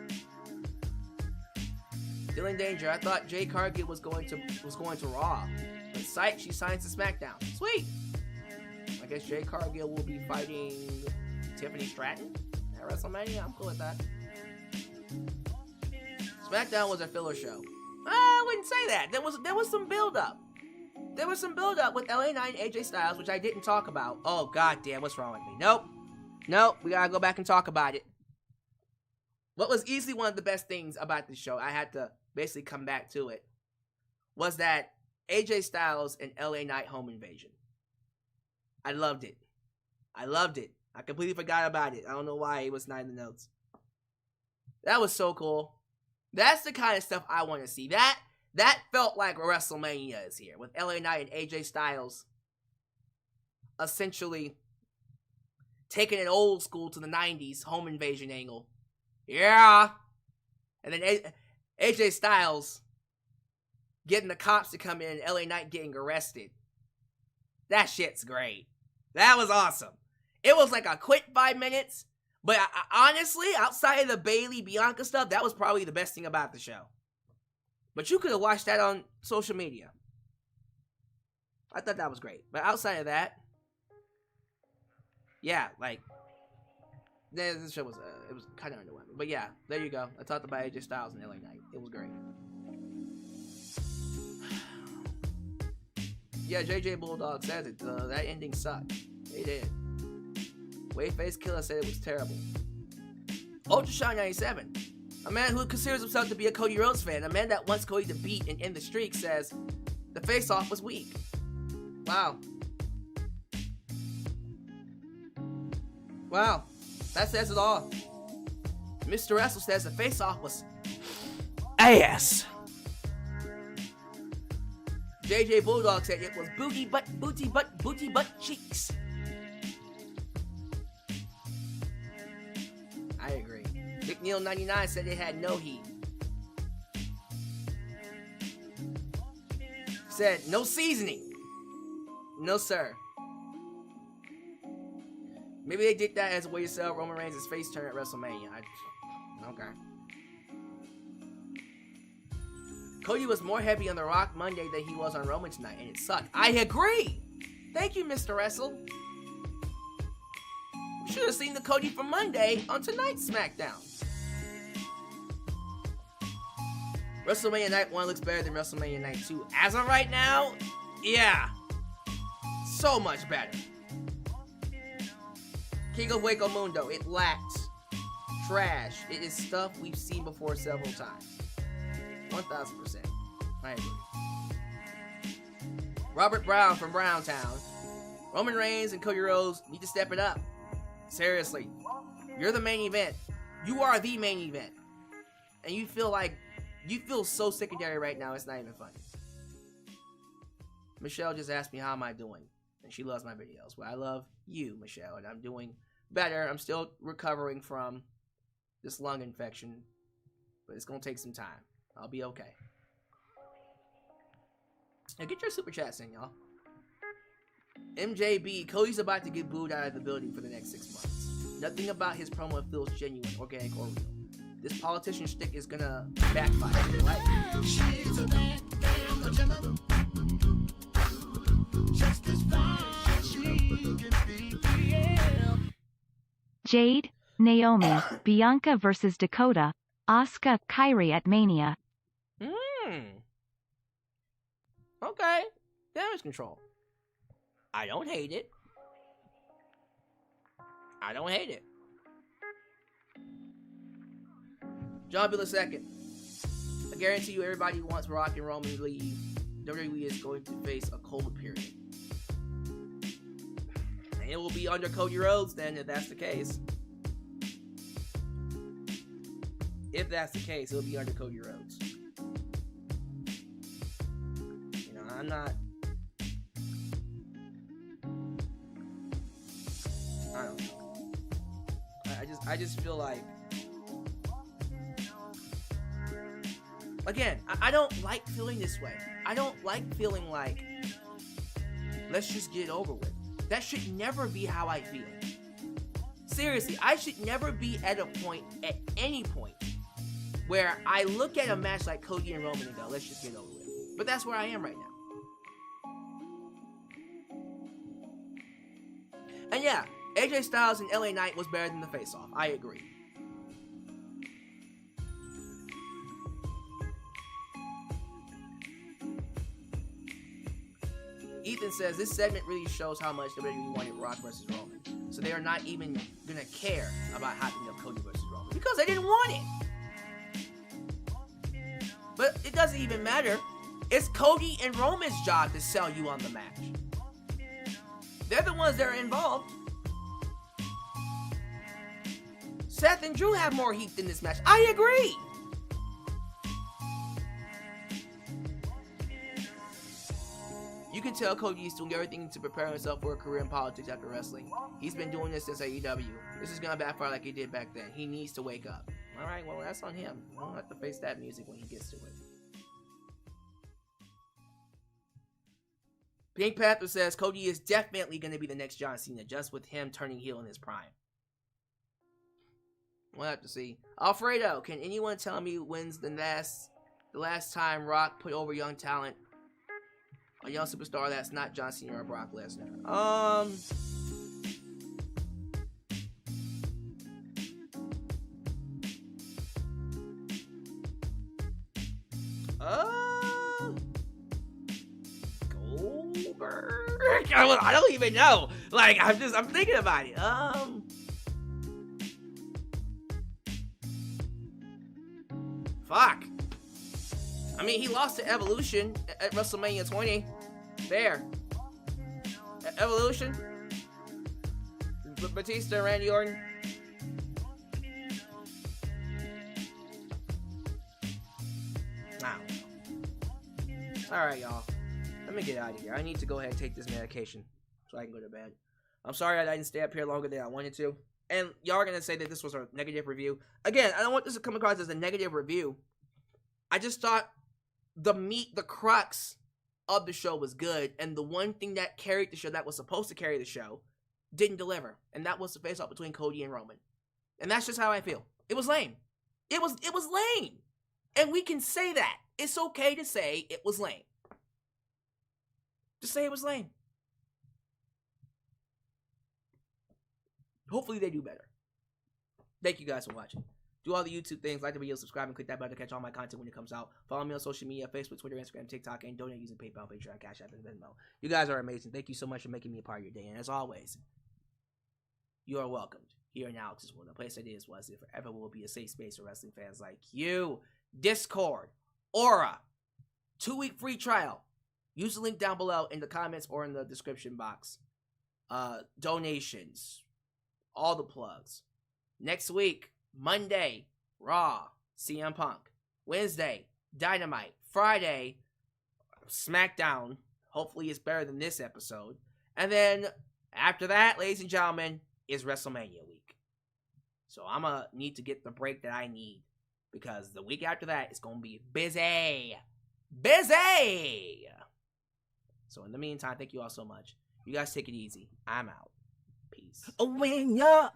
[SPEAKER 2] Dylan Danger, I thought Jade Cargill was going to Raw. But she signs to SmackDown. Sweet. I guess Jade Cargill will be fighting Tiffany Stratton at WrestleMania. I'm cool with that. SmackDown was a filler show. I wouldn't say that. There was some build-up. There was some build-up with LA Knight and AJ Styles, which I didn't talk about. Oh, goddamn, what's wrong with me? Nope, we gotta go back and talk about it. What was easily one of the best things about this show, I had to basically come back to it, was that AJ Styles and LA Knight home invasion. I loved it. I completely forgot about it. I don't know why it was not in the notes. That was so cool. That's the kind of stuff I want to see. That felt like WrestleMania is here, with LA Knight and AJ Styles essentially taking it old school to the 90s home invasion angle. Yeah! And then AJ Styles getting the cops to come in and LA Knight getting arrested. That shit's great. That was awesome. It was like a quick 5 minutes, but honestly, outside of the Bayley Bianca stuff, that was probably the best thing about the show. But you could have watched that on social media. I thought that was great. But outside of that, yeah, like, this show was, it was kind of underwhelming. But yeah, there you go. I talked about AJ Styles and LA Knight. It was great. Yeah, JJ Bulldog says it. That ending sucked. It did. Wayface Killer said it was terrible. Ultra Shine 97. A man who considers himself to be a Cody Rhodes fan, a man that wants Cody to beat and end the streak, says the face-off was weak. Wow. Wow. That says it all. Mr. Wrestle says the face-off was ass. JJ Bulldog said it was booty butt cheeks. I agree. McNeil99 said it had no heat. Said no seasoning. No, sir. Maybe they did that as a way to sell Roman Reigns' face turn at WrestleMania. Okay. Cody was more heavy on The Rock Monday than he was on Roman tonight, and it sucked. I agree! Thank you, Mr. Wrestle. We should have seen the Cody from Monday on tonight's SmackDown. WrestleMania Night 1 looks better than WrestleMania Night 2. As of right now, yeah. So much better. King of Waco Mundo, it lacks trash. It is stuff we've seen before several times. 1000%. I agree. Robert Brown from Browntown. Roman Reigns and Cody Rhodes need to step it up. Seriously. You're the main event. You are the main event. And you feel so secondary right now, it's not even funny. Michelle just asked me how am I doing. And she loves my videos. Well, I love you, Michelle, and I'm doing better. I'm still recovering from this lung infection, but it's going to take some time. I'll be okay. Now get your super chats in, y'all. MJB, Cody's about to get booed out of the building for the next 6 months. Nothing about his promo feels genuine, organic, or real. This politician shtick is gonna backfire, right? She's a bad girl, a gentleman. Just as fine as she can be. Yeah.
[SPEAKER 3] Jade, Naomi, Bianca versus Dakota, Asuka, Kyrie at Mania.
[SPEAKER 2] Okay. Damage control. I don't hate it. John Bill II. I guarantee you everybody who wants Rock and Roman to leave, WWE is going to face a cold period. And it will be under Cody Rhodes then, if that's the case. If that's the case, it'll be under Cody Rhodes. You know, I'm not... I don't know. I just feel like... Again, I don't like feeling this way. I don't like feeling like, let's just get it over with. That should never be how I feel. Seriously, I should never be at a point, at any point, where I look at a match like Cody and Roman and go, let's just get it over with. But that's where I am right now. And yeah, AJ Styles and LA Knight was better than the face-off. I agree. Ethan says, this segment really shows how much WWE wanted Rock versus Roman. So they are not even going to care about hyping up Cody versus Roman. Because they didn't want it. But it doesn't even matter. It's Cody and Roman's job to sell you on the match. They're the ones that are involved. Seth and Drew have more heat than this match. I agree. You can tell Cody is doing everything to prepare himself for a career in politics after wrestling. He's been doing this since AEW. This is gonna backfire like he did back then. He needs to wake up. Alright, well that's on him. I don't have to face that music when he gets to it. Pink Panther says Cody is definitely gonna be the next John Cena, just with him turning heel in his prime. We'll have to see. Alfredo, can anyone tell me when's the last time Rock put over young talent? A young superstar that's not John Cena or Brock Lesnar. Goldberg? I don't even know. Like, I'm thinking about it. Fuck. I mean, he lost to Evolution at WrestleMania 20. There. Evolution. Batista and Randy Orton. Wow. Alright, y'all. Let me get out of here. I need to go ahead and take this medication so I can go to bed. I'm sorry I didn't stay up here longer than I wanted to. And y'all are going to say that this was a negative review. Again, I don't want this to come across as a negative review. I just thought the crux of the show was good. And the one thing that carried the show, that was supposed to carry the show, didn't deliver. And that was the face-off between Cody and Roman. And that's just how I feel. It was lame. It was lame. And we can say that. It's okay to say it was lame. Just say it was lame. Hopefully they do better. Thank you guys for watching. Do all the YouTube things. Like the video, subscribe, and click that button to catch all my content when it comes out. Follow me on social media, Facebook, Twitter, Instagram, TikTok, and donate using PayPal, Patreon, Cash App, and Venmo. You guys are amazing. Thank you so much for making me a part of your day. And as always, you are welcomed here in Alyx's World. The place that is, was, and forever will be a safe space for wrestling fans like you. Discord, Aura, 2-week free trial. Use the link down below in the comments or in the description box. Donations. All the plugs. Next week, Monday, Raw, CM Punk. Wednesday, Dynamite. Friday, SmackDown. Hopefully it's better than this episode. And then, after that, ladies and gentlemen, is WrestleMania week. So I'm going to need to get the break that I need. Because the week after that is going to be busy. Busy! So in the meantime, thank you all so much. You guys take it easy. I'm out. Peace. When you're